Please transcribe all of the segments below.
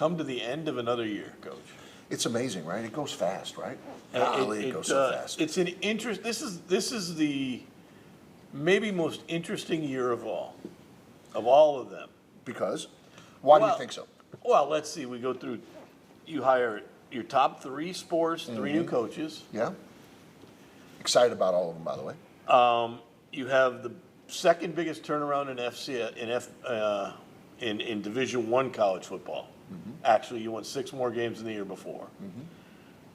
come to the end of another year, Coach. It's amazing, right? It goes fast, right? Golly, it goes so fast. It's an interest. This is the maybe most interesting year of all of them. Because? Why do you think so? Well, let's see. We go through. You hire your top 3 sports, 3 new coaches. Yeah. Excited about all of them, by the way. You have the second biggest turnaround in Division I college football. Actually, you won 6 more games than the year before.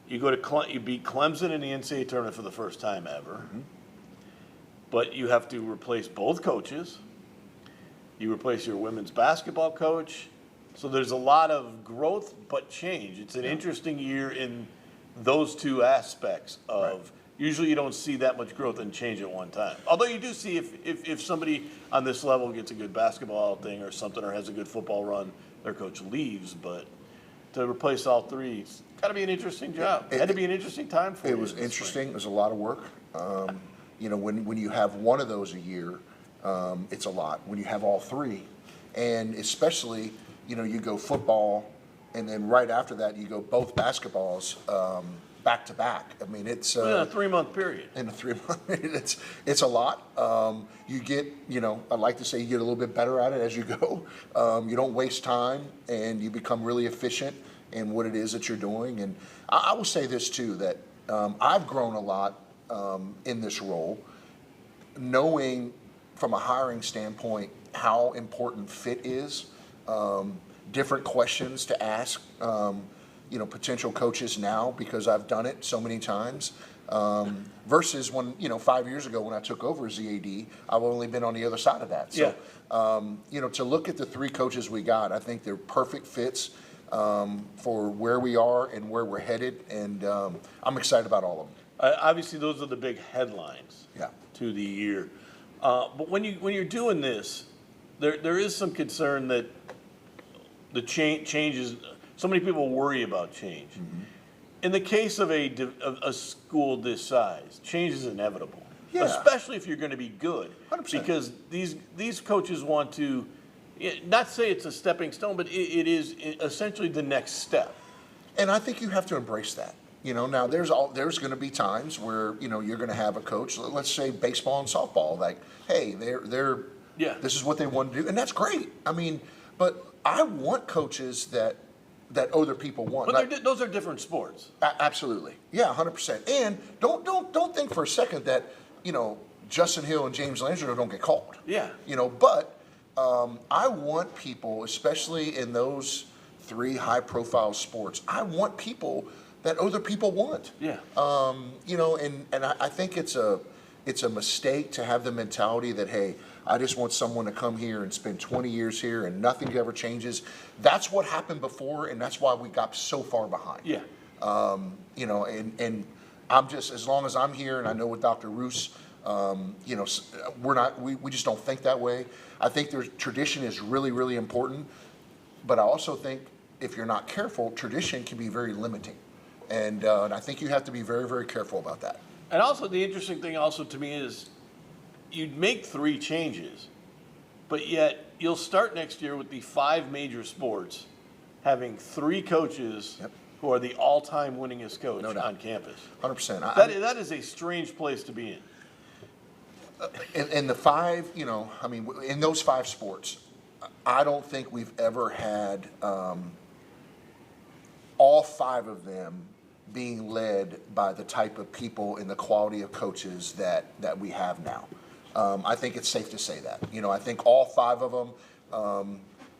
You go to you beat Clemson in the NCAA tournament for the first time ever. But you have to replace both coaches. You replace your women's basketball coach. So there's a lot of growth but change. It's an interesting year in those 2 aspects of usually you don't see that much growth and change at one time. Although you do see if somebody on this level gets a good basketball thing or something or has a good football run, their coach leaves. But to replace all 3, it's got to be an interesting job. It had to be an interesting time for you. It was interesting. It was a lot of work. When you have one of those a year, it's a lot. When you have all 3, and especially, you go football, and then right after that you go both basketballs back to back. I mean, it's in a 3-month period. In a 3-month period, it's a lot. You get, I'd like to say you get a little bit better at it as you go. You don't waste time, and you become really efficient in what it is that you're doing. And I will say this too, that I've grown a lot in this role, knowing from a hiring standpoint how important fit is, different questions to ask, potential coaches now because I've done it so many times, versus when, 5 years ago when I took over as the AD, I've only been on the other side of that. So, to look at the 3 coaches we got, I think they're perfect fits for where we are and where we're headed, and I'm excited about all of them. Obviously, those are the big headlines to the year. But when you're doing this, there is some concern that the changes. So many people worry about change. In the case of a school this size, change is inevitable, especially if you're going to be good. 100%. Because these coaches want to not say it's a stepping stone, but it is essentially the next step. And I think you have to embrace that. Now there's going to be times where you're going to have a coach. Let's say baseball and softball. Like, hey, this is what they want to do, and that's great. I mean, but I want coaches that other people want. But those are different sports. Absolutely, yeah, 100%. And don't think for a second that Justin Hill and James Langelo don't get called. Yeah. But I want people, especially in those 3 high-profile sports, I want people that other people want. Yeah. And I think it's a mistake to have the mentality that, hey, I just want someone to come here and spend 20 years here and nothing ever changes. That's what happened before, and that's why we got so far behind. Yeah. And I'm just, as long as I'm here, and I know with Dr. Roos, we just don't think that way. I think tradition is really, really important, but I also think if you're not careful, tradition can be very limiting. And I think you have to be very, very careful about that. And also, the interesting thing also to me is you'd make 3 changes, but yet you'll start next year with the 5 major sports having 3 coaches who are the all-time winningest coach on campus. 100%. That is a strange place to be in. In the 5, in those 5 sports, I don't think we've ever had all 5 of them being led by the type of people and the quality of coaches that we have now. I think it's safe to say that. I think all 5 of them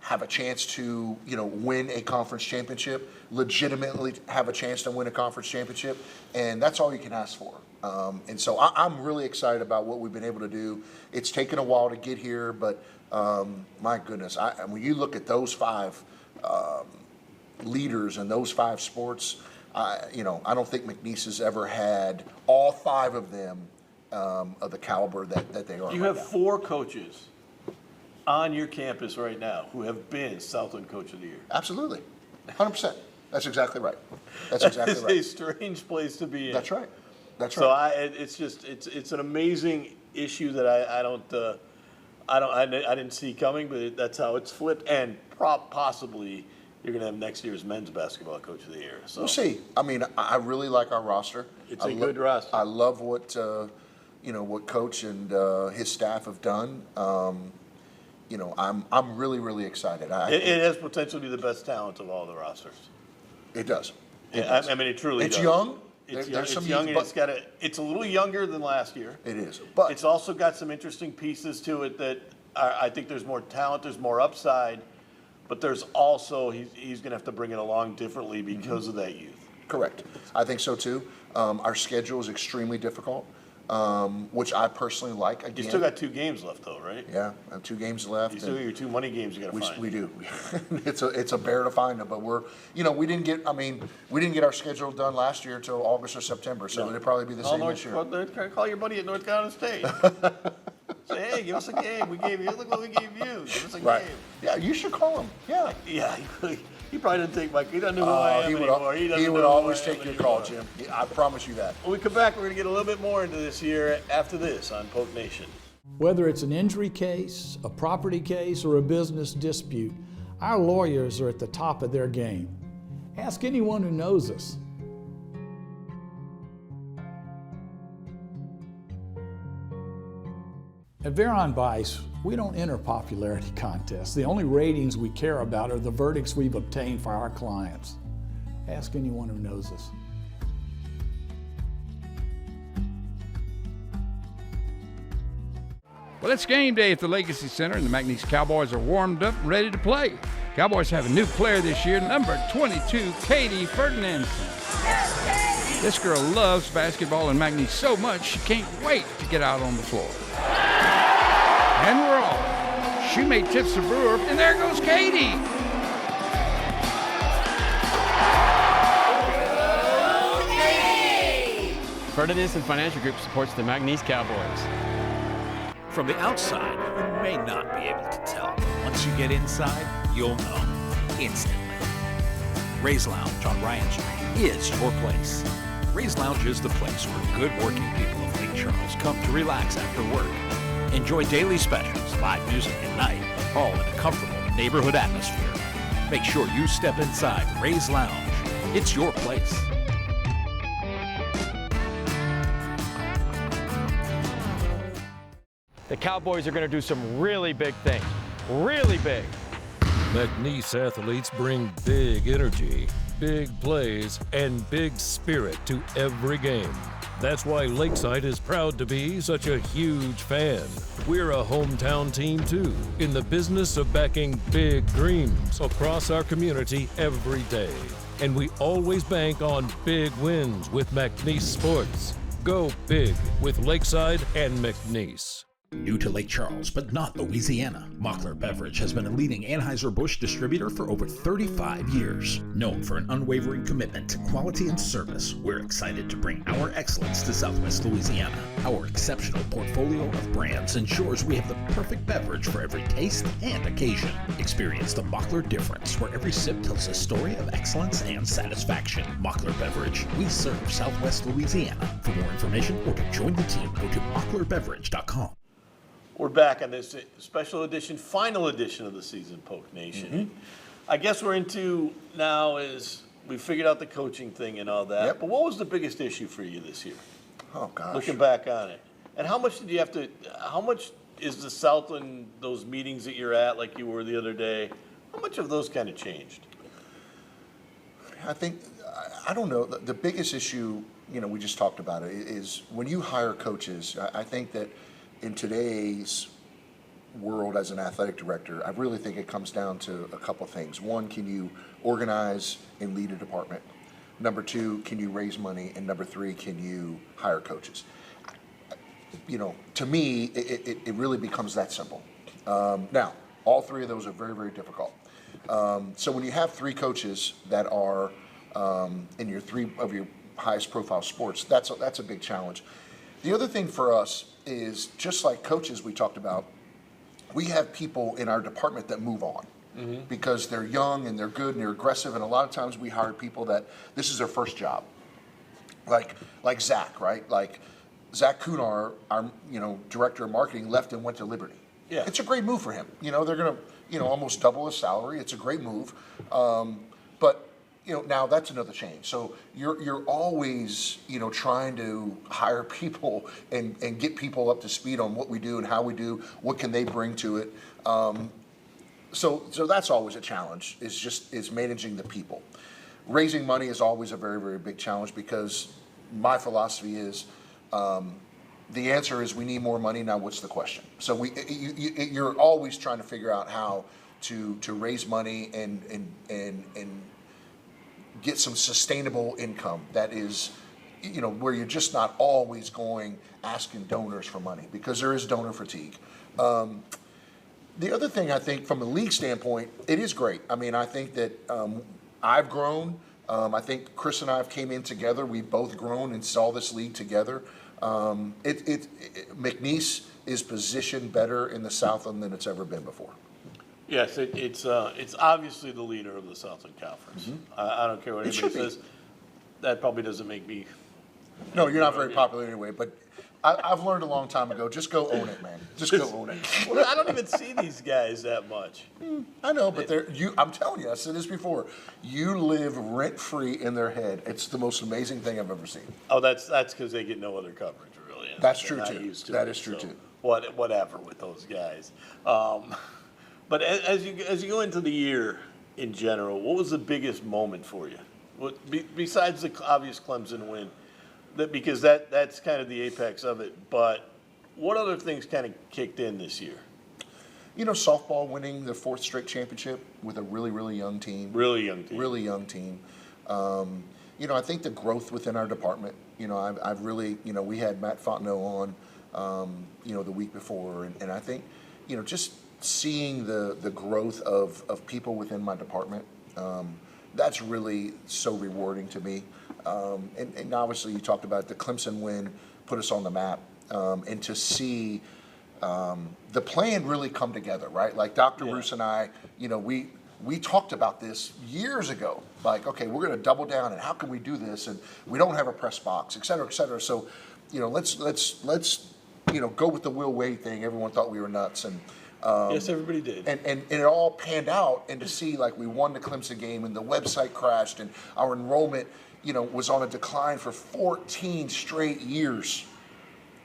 have a chance to, win a conference championship, legitimately have a chance to win a conference championship, and that's all you can ask for. And so I'm really excited about what we've been able to do. It's taken a while to get here, but my goodness, when you look at those 5 leaders in those 5 sports, I don't think McNeese has ever had all 5 of them of the caliber that they are. You have 4 coaches on your campus right now who have been Southland Coach of the Year. Absolutely, 100%. That's exactly right. That's exactly right. It's a strange place to be in. That's right. That's So right. it's an amazing issue that I didn't see coming, but that's how it's flipped, and possibly you're going to have next year's men's basketball coach of the year. So We'll see. I mean, I really like our roster. It's a good roster. I love what what Coach and his staff have done. I'm really, really excited. It has potential to be the best talent of all the rosters. It does. I mean, it truly does. It's young. It's There's some young, youth, and it's a little younger than last year. It is, but It's also got some interesting pieces to it that I think there's more talent, there's more upside, but there's also, he's going to have to bring it along differently because of that youth. correct. I think so too. Our schedule is extremely difficult, which I personally like. Again, You still got 2 games left, though, right? yeah, I have 2 games left. You still got your 2 money games you got to find. We do. It's a bear to find them, but we didn't get our schedule done last year until August or September, so it'll probably be the same this year. Call your buddy at North Carolina State. Say, hey, give us a game. We gave you. Look what we gave you. Give us a Right. game. Yeah, you should call him. Yeah. Yeah, he probably didn't take my. He doesn't know who I am anymore. He would always take your call, Jim. I promise you that. When we come back, we're going to get a little bit more into this here after this on Poke Nation. Whether it's an injury case, a property case, or a business dispute, our lawyers are at the top of their game. Ask anyone who knows us. At Veron Bice, we don't enter popularity contests. The only ratings we care about are the verdicts we've obtained for our clients. Ask anyone who knows us. Well, it's game day at the Legacy Center, and the McNeese Cowboys are warmed up and ready to play. Cowboys have a new player this year, number 22, Katie Ferdinand. This girl loves basketball and McNeese so much she can't wait to get out on the floor. And we're off. Shoemate tips the Brewer, and there goes Katie. Ferdinand Financial Group supports the McNeese Cowboys. From the outside, you may not be able to tell. Once you get inside, you'll know instantly. Ray's Lounge on Ryan Street is your place. Ray's Lounge is the place where good working people of Lake Charles come to relax after work. Enjoy daily specials, live music at night, all in a comfortable neighborhood atmosphere. Make sure you step inside Ray's Lounge. It's your place. The Cowboys are going to do some really big things. Really big. McNeese athletes bring big energy, big plays, and big spirit to every game. That's why Lakeside is proud to be such a huge fan. We're a hometown team too, in the business of backing big dreams across our community every day. And we always bank on big wins with McNeese Sports. Go big with Lakeside and McNeese. New to Lake Charles, but not Louisiana, Mockler Beverage has been a leading Anheuser-Busch distributor for over 35 years. Known for an unwavering commitment to quality and service, we're excited to bring our excellence to Southwest Louisiana. Our exceptional portfolio of brands ensures we have the perfect beverage for every taste and occasion. Experience the Mockler difference, where every sip tells a story of excellence and satisfaction. Mockler Beverage, we serve Southwest Louisiana. For more information or to join the team, go to mocklerbeverage.com. We're back on this special edition, final edition of the season, Poke Nation. I guess we're into now is we figured out the coaching thing and all that. Yep. But what was the biggest issue for you this year? Oh, gosh. Looking back on it. And how much did you have to, how much is the Southland, those meetings that you're at, like you were the other day, how much of those kind of changed? I think, I don't know, the biggest issue, we just talked about it, is when you hire coaches, I think that in today's world as an athletic director, I really think it comes down to a couple things. One, can you organize and lead a department? Number two, can you raise money? And number three, can you hire coaches? To me, it really becomes that simple. Now, all three of those are very, very difficult. So when you have three coaches that are in your three of your highest profile sports, that's a big challenge. The other thing for us is, just like coaches we talked about, we have people in our department that move on because they're young and they're good and they're aggressive, and a lot of times we hire people that this is their first job. Like Zach, right? Like Zach Kunar, our director of marketing, left and went to Liberty. Yeah. It's a great move for him. You know, they're going to, almost double his salary. It's a great move. But now that's another change. So you're always, trying to hire people and get people up to speed on what we do and how we do, what can they bring to it. So that's always a challenge, is managing the people. Raising money is always a very, very big challenge, because my philosophy is, the answer is we need more money. Now, what's the question? So you're always trying to figure out how to raise money and get some sustainable income that is, where you're just not always asking donors for money, because there is donor fatigue. The other thing, I think, from a league standpoint, it is great. I mean, I think that I've grown. I think Chris and I have came in together. We've both grown and saw this league together. McNeese is positioned better in the Southland than it's ever been before. Yes, it's obviously the leader of the Southland Conference. I don't care what anybody says. That probably doesn't make me. No, you're not very popular anyway, but I've learned a long time ago, just go own it, man. Just go own it. Well, I don't even see these guys that much. I know, but I'm telling you, I said this before, you live rent-free in their head. It's the most amazing thing I've ever seen. Oh, that's because they get no other coverage, really. That's true, too. That is true, too. Whatever with those guys. But as you go into the year in general, what was the biggest moment for you? Besides the obvious Clemson win, because that's kind of the apex of it. But what other things kind of kicked in this year? Softball winning their 4th straight championship with a really, really young team. Really young team. I think the growth within our department. I've really, we had Matt Fontenot on, the week before, and I think, just seeing the growth of people within my department, that's really so rewarding to me. And obviously you talked about the Clemson win put us on the map, and to see the plan really come together, right? Like Dr. Roos and I, we talked about this years ago. Like, okay, we're going to double down, and how can we do this? And we don't have a press box, et cetera, et cetera. So, let's go with the Will Wade thing. Everyone thought we were nuts, and yes, everybody did. And it all panned out, and to see like we won the Clemson game, and the website crashed, and our enrollment, was on a decline for 14 straight years.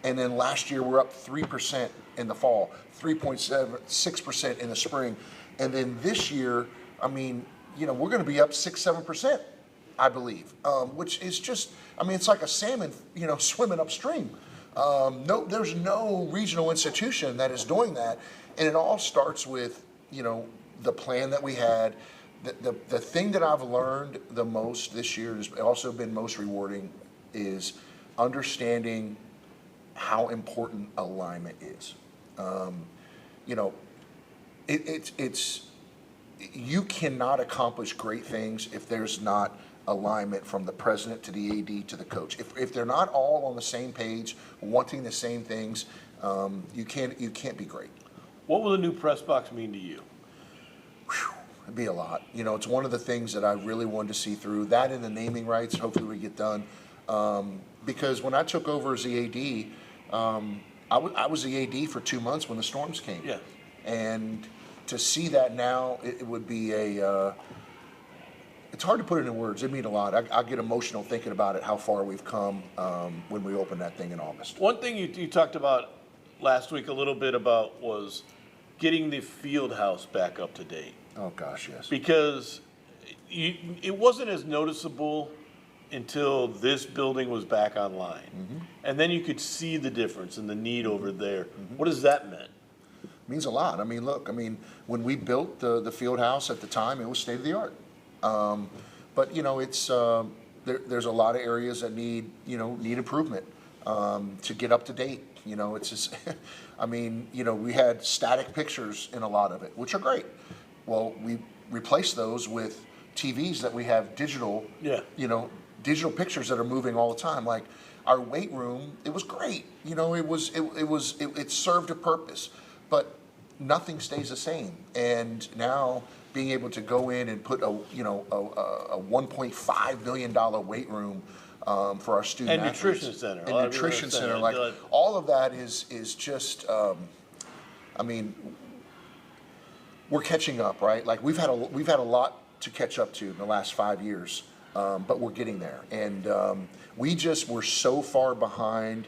And then last year we're up 3% in the fall, 3.6% in the spring. And then this year, we're going to be up 6-7%, I believe, which is just, it's like a salmon, swimming upstream. There's no regional institution that is doing that. And it all starts with, the plan that we had. The thing that I've learned the most this year has also been most rewarding is understanding how important alignment is. It's you cannot accomplish great things if there's not alignment from the president to the AD to the coach. If they're not all on the same page, wanting the same things, you can't be great. What will the new press box mean to you? It'd be a lot. It's one of the things that I really wanted to see through. That and the naming rights, hopefully we get done. Because when I took over as the AD, I was the AD for 2 months when the storms came. Yeah. And to see that now, it would be it's hard to put it in words. It means a lot. I get emotional thinking about it, how far we've come when we open that thing in August. One thing you talked about last week a little bit about was getting the field house back up to date. Oh, gosh, yes. Because it wasn't as noticeable until this building was back online. Mm-hmm. And then you could see the difference and the need over there. Mm-hmm. What does that mean? It means a lot. When we built the field house at the time, it was state of the art. But it's there's a lot of areas that need improvement to get up to date. It's just, we had static pictures in a lot of it, which are great. Well, we replaced those with TVs that we have digital. Yeah. Digital pictures that are moving all the time. Like our weight room, it was great. It served a purpose, but nothing stays the same. And now being able to go in and put a $1.5 million weight room for our student athletes. And nutrition center, like all of that is just I mean, we're catching up, right? Like we've had a lot to catch up to in the last 5 years, but we're getting there. And we're so far behind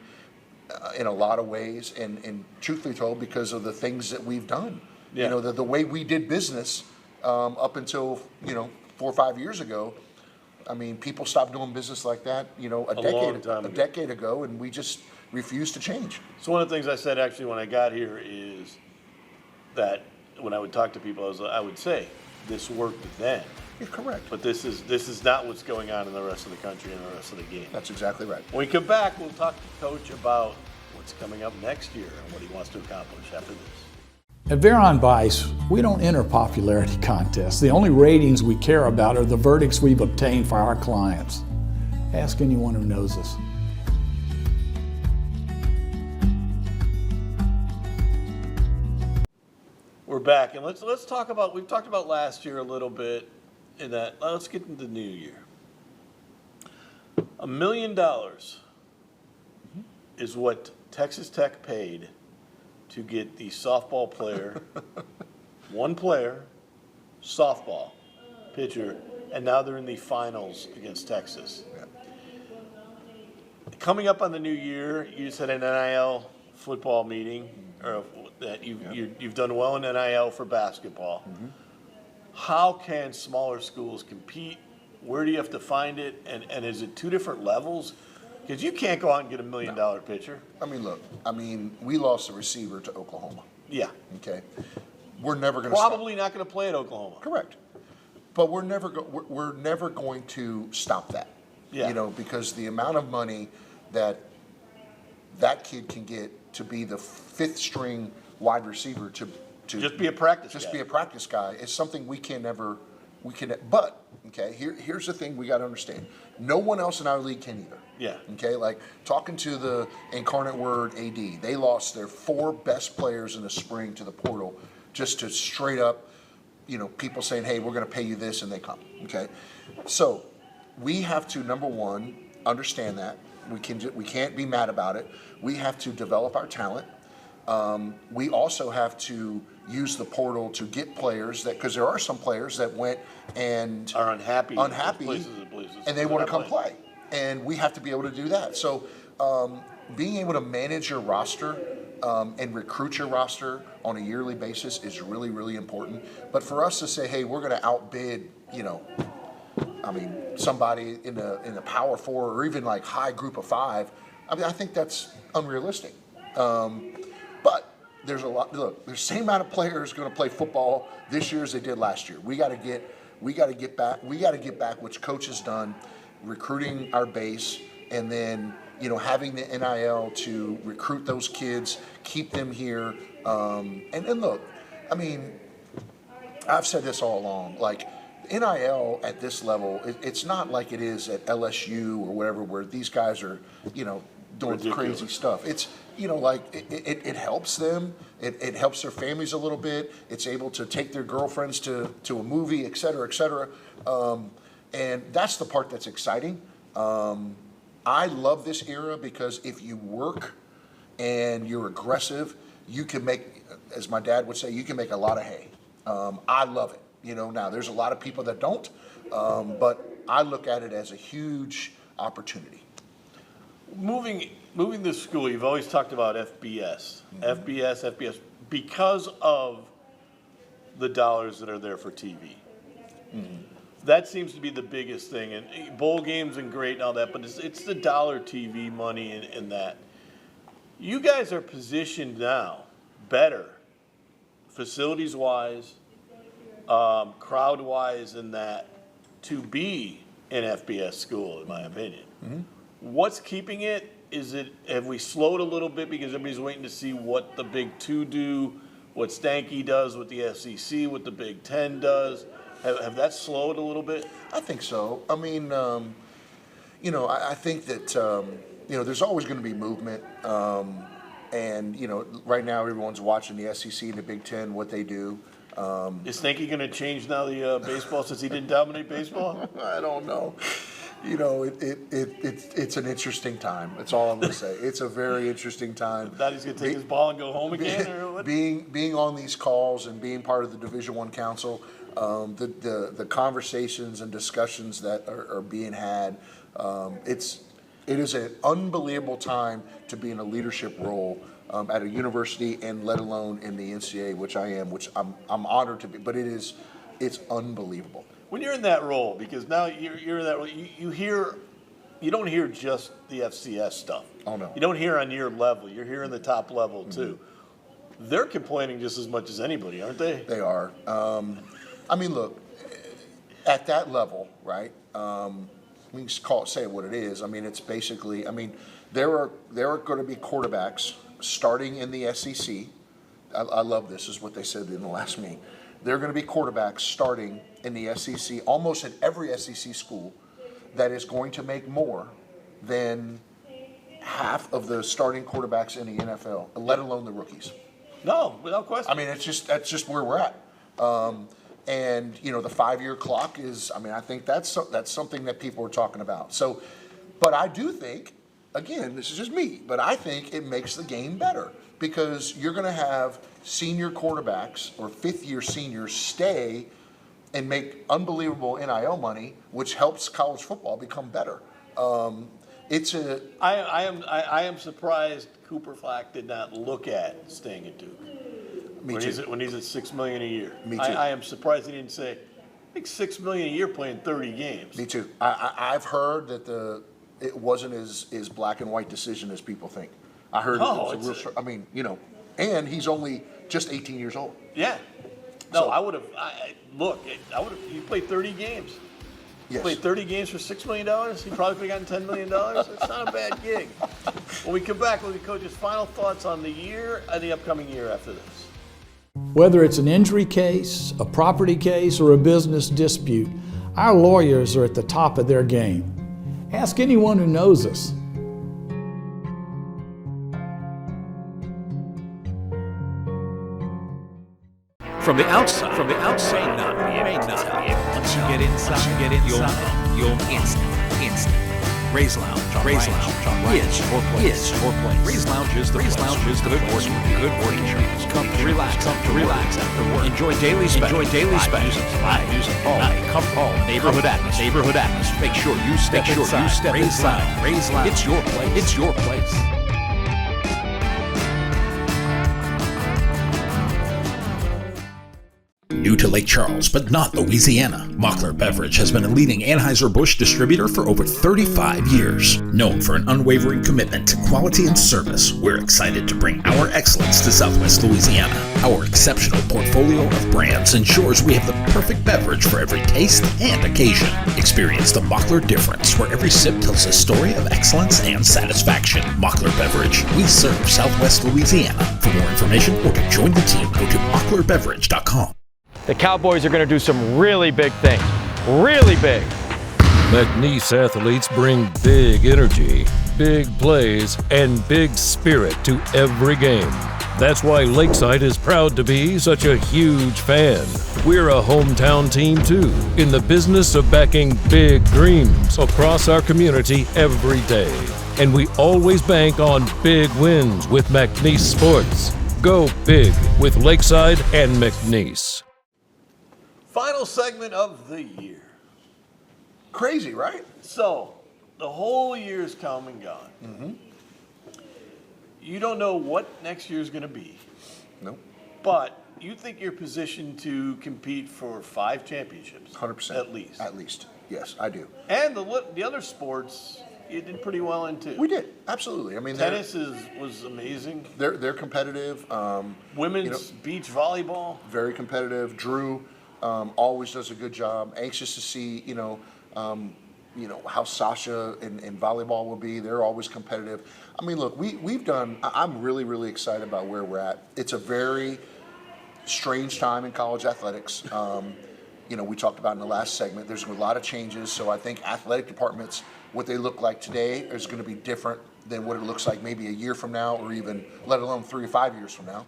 in a lot of ways, and truthfully told, because of the things that we've done. Yeah. You know, the way we did business up until 4 or 5 years ago. I mean, people stopped doing business like that, a decade ago, and we just refused to change. So one of the things I said actually when I got here is that when I would talk to people, I would say, this worked then. You're correct. But this is not what's going on in the rest of the country and the rest of the game. That's exactly right. When we come back, we'll talk to Coach about what's coming up next year and what he wants to accomplish after this. At Veron Bice, we don't enter popularity contests. The only ratings we care about are the verdicts we've obtained for our clients. Ask anyone who knows us. We're back, and let's talk about, we've talked about last year a little bit, in that, let's get into the new year. $1 million is what Texas Tech paid to get the softball player, one player, softball pitcher, and now they're in the finals against Texas. Coming up on the new year, you said an NIL football meeting, or that you've done well in NIL for basketball. Mm-hmm. How can smaller schools compete? Where do you have to find it? And is it two different levels? Because you can't go out and get $1 million pitcher. I mean, look, we lost a receiver to Oklahoma. Yeah. Okay. We're never going to Probably not going to play at Oklahoma. Correct. But we're never going to stop that. Yeah. You know, because the amount of money that kid can get to be the fifth string wide receiver to just be a practice guy. Be a practice guy is something but okay, here's the thing we got to understand. No one else in our league can either. Yeah. Okay, like talking to the Incarnate Word AD, they lost their 4 best players in the spring to the portal just to straight up, people saying, hey, we're going to pay you this, and they come. Okay, so we have to, number one, understand that. We can't be mad about it. We have to develop our talent. We also have to use the portal to get players because there are some players that went and are unhappy places, and they want to come play. And we have to be able to do that. So being able to manage your roster and recruit your roster on a yearly basis is really, really important. But for us to say, hey, we're going to outbid, somebody in the Power 4 or even like high group of 5, I think that's unrealistic. But there's a lot. Look, there's the same amount of players going to play football this year as they did last year. We got to get back. We got to get back, which coach has done, recruiting our base, and then having the NIL to recruit those kids, keep them here. And look, I've said this all along. Like NIL at this level, it's not like it is at LSU or whatever, where these guys are, doing ridiculous crazy stuff. It's it helps them. It helps their families a little bit. It's able to take their girlfriends to a movie, et cetera, et cetera. And that's the part that's exciting. I love this era because if you work and you're aggressive, you can make, as my dad would say, you can make a lot of hay. I love it. Now there's a lot of people that don't, but I look at it as a huge opportunity. Moving to school, you've always talked about FBS, FBS, because of the dollars that are there for TV. Mm-hmm. That seems to be the biggest thing, and bowl games and great and all that, but it's the dollar TV money and that. You guys are positioned now better, facilities-wise, crowd-wise, and that, to be an FBS school, in my opinion. Mm-hmm. What's keeping it? Have we slowed a little bit because everybody's waiting to see what the Big Two do, what Stanky does, what the SEC, what the Big Ten does? Have that slowed a little bit? I think so. I think that, there's always going to be movement. And, right now everyone's watching the SEC and the Big Ten, what they do. Is Stanky going to change now the baseball since he didn't dominate baseball? I don't know. It's an interesting time. That's all I'm going to say. It's a very interesting time. Thought he's going to take his ball and go home again, or what? Being on these calls and being part of the Division I Council, the conversations and discussions that are being had, it is an unbelievable time to be in a leadership role at a university, and let alone in the NCAA, which I am, which I'm honored to be. But it's unbelievable. When you're in that role, because now you're in that role, you don't hear just the FCS stuff. Oh, no. You don't hear on your level. You're hearing the top level too. They're complaining just as much as anybody, aren't they? They are. I mean, look, at that level, right? We can say it what it is. I mean, it's basically. I mean, there are going to be quarterbacks starting in the SEC. I love this. Is what they said in the last meeting. There are going to be quarterbacks starting in the SEC, almost in every SEC school, that is going to make more than half of the starting quarterbacks in the NFL, let alone the rookies. No, without question. I mean, that's just where we're at. And the 5-year clock is. I mean, I think that's something that people are talking about. So, but I do think, again, this is just me, but I think it makes the game better, because you're going to have senior quarterbacks or fifth-year seniors stay and make unbelievable NIL money, which helps college football become better. I am surprised Cooper Flack did not look at staying at Duke. Me too. When he's at $6 million a year. Me too. I am surprised he didn't say, I think $6 million a year playing 30 games. Me too. I've heard that it wasn't as black and white decision as people think. I heard it was a real. I mean, and he's only just 18 years old. Yeah. No, So- I would have. He played 30 games. He Yes. played 30 games for $6 million. He probably could have gotten $10 million. It's not a bad gig. When we come back, we'll be Coach's final thoughts on the year and the upcoming year after this. Whether it's an injury case, a property case, or a business dispute, our lawyers are at the top of their game. Ask anyone who knows us. From the outside, may not be able to tell. Once you get inside, you'll know instantly. Ray's Lounge is your place. Ray's Lounge is the good working channels. Come to relax after work. Enjoy daily specials. Live music. Comfortable neighborhood atmosphere. Make sure you step inside. Ray's Lounge. It's your place. New to Lake Charles, but not Louisiana, Mockler Beverage has been a leading Anheuser-Busch distributor for over 35 years. Known for an unwavering commitment to quality and service, we're excited to bring our excellence to Southwest Louisiana. Our exceptional portfolio of brands ensures we have the perfect beverage for every taste and occasion. Experience the Mockler difference, where every sip tells a story of excellence and satisfaction. Mockler Beverage, we serve Southwest Louisiana. For more information or to join the team, go to mocklerbeverage.com. The Cowboys are going to do some really big things. Really big. McNeese athletes bring big energy, big plays, and big spirit to every game. That's why Lakeside is proud to be such a huge fan. We're a hometown team too, in the business of backing big dreams across our community every day. And we always bank on big wins with McNeese Sports. Go big with Lakeside and McNeese. Final segment of the year. Crazy, right? So, the whole year's come and gone. Mm-hmm. You don't know what next year's going to be. No. But you think you're positioned to compete for 5 championships. 100%. At least. At least. Yes, I do. And the other sports, you did pretty well in too. We did. Absolutely. I mean, tennis was amazing. They're competitive. Women's beach volleyball. Very competitive. Drew always does a good job. Anxious to see, how Sasha in volleyball will be. They're always competitive. I mean, look, we've done. I'm really, really excited about where we're at. It's a very strange time in college athletics. We talked about in the last segment. There's a lot of changes. So I think athletic departments, what they look like today, is going to be different than what it looks like maybe a year from now, or even let alone 3 or 5 years from now,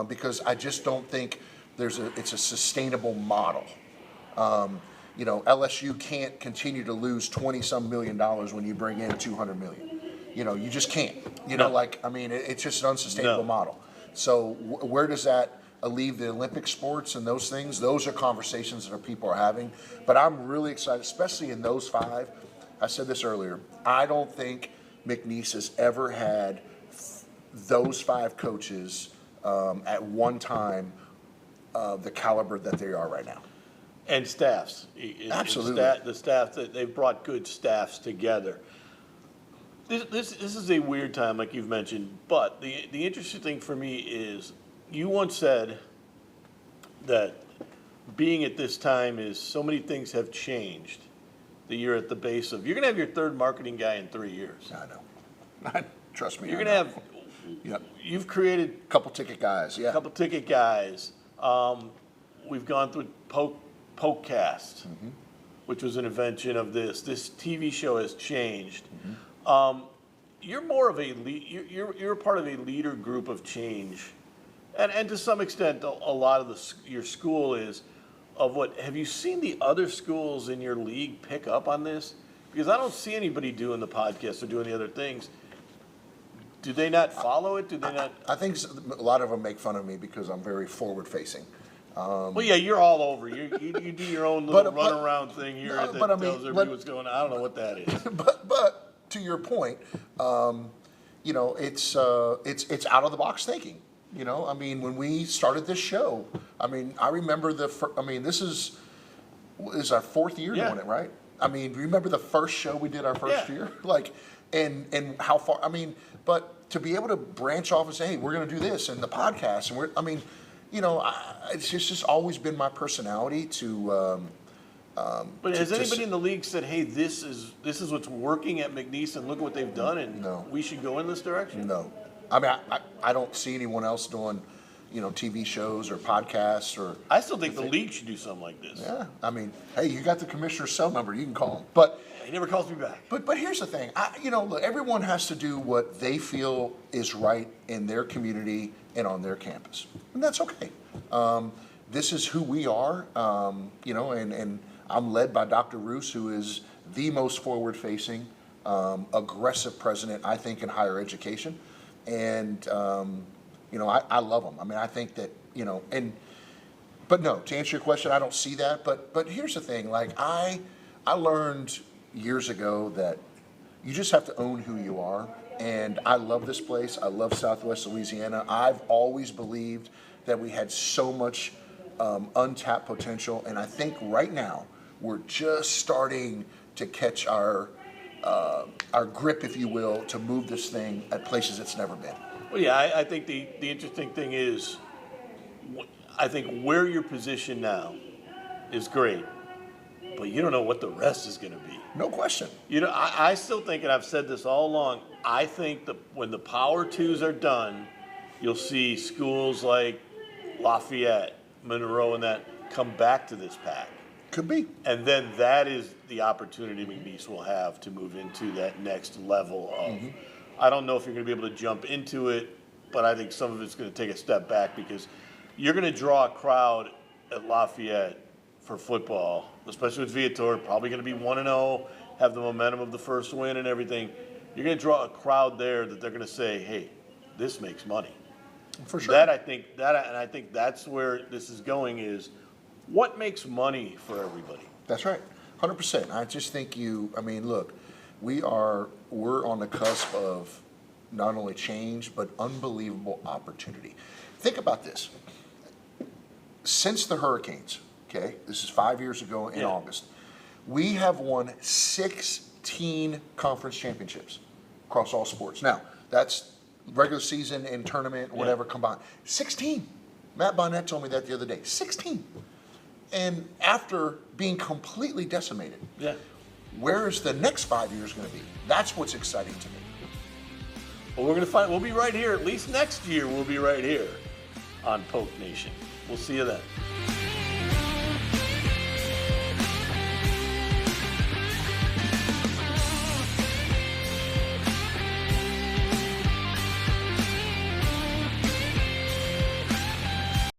because I just don't think it's a sustainable model. LSU can't continue to lose $20-some million when you bring in $200 million. You just can't. It's just an unsustainable model. So where does that leave the Olympic sports and those things? Those are conversations that people are having. But I'm really excited, especially in those 5. I said this earlier. I don't think McNeese has ever had those 5 coaches at one time the caliber that they are right now. And staffs. Absolutely. The staff, that they've brought good staffs together. This is a weird time, like you've mentioned, but the interesting thing for me is you once said that being at this time is so many things have changed that you're at the base of. You're going to have your 3rd marketing guy in 3 years. I know. Trust me. You're going to have, you've created a couple ticket guys, yeah. A couple ticket guys. We've gone through Pokecast, which was an invention of this. This TV show has changed. You're more of a you're a part of a leader group of change, and to some extent, a lot of your school is. Have you seen the other schools in your league pick up on this? Because I don't see anybody doing the podcast or doing the other things. Do they not follow it? Do they not? I think a lot of them make fun of me because I'm very forward facing. Well, yeah, you're all over. You do your own little runaround thing here that tells everybody what's going on. I don't know what that is. But to your point, it's out of the box thinking. When we started this show, I remember this is our 4th year doing it, right? Remember the first show we did our first year? And how far, but to be able to branch off and say, hey, we're going to do this and the podcast, and it's just always been my personality to. But has anybody in the league said, hey, this is what's working at McNeese and look what they've done and we should go in this direction? No. I don't see anyone else doing, TV shows or podcasts or. I still think the league should do something like this. Yeah. Hey, you got the commissioner's cell number. You can call him. But he never calls me back. But here's the thing. Look, everyone has to do what they feel is right in their community and on their campus, and that's okay. This is who we are. And I'm led by Dr. Roos, who is the most forward-facing, aggressive president, I think, in higher education. And, I love them. I think that, but no, to answer your question, I don't see that. But here's the thing, I learned years ago that you just have to own who you are. And I love this place. I love Southwest Louisiana. I've always believed that we had so much untapped potential. And I think right now we're just starting to catch our grip, if you will, to move this thing at places it's never been. Well, yeah, I think the interesting thing is, I think where you're positioned now is great, but you don't know what the rest is going to be. No question. I still think, and I've said this all along, I think that when the Power Twos are done, you'll see schools like Lafayette, Monroe, and that come back to this pack. Could be. And then that is the opportunity McNeese will have to move into that next level of, I don't know if you're going to be able to jump into it, but I think some of it's going to take a step back because you're going to draw a crowd at Lafayette for football, especially with Viator, probably going to be 1-0, have the momentum of the first win and everything. You're going to draw a crowd there that they're going to say, hey, this makes money. For sure. And I think that's where this is going is what makes money for everybody. That's right, 100%. I just think look, we're on the cusp of not only change, but unbelievable opportunity. Think about this. Since the hurricanes, okay, this is 5 years ago in August, we have won 16 conference championships across all sports. Now, that's regular season and tournament, whatever combined. 16. Matt Bonnet told me that the other day. 16. And after being completely decimated, where is the next 5 years going to be? That's what's exciting to me. Well, we'll be right here. At least next year, we'll be right here on Poke Nation. We'll see you then.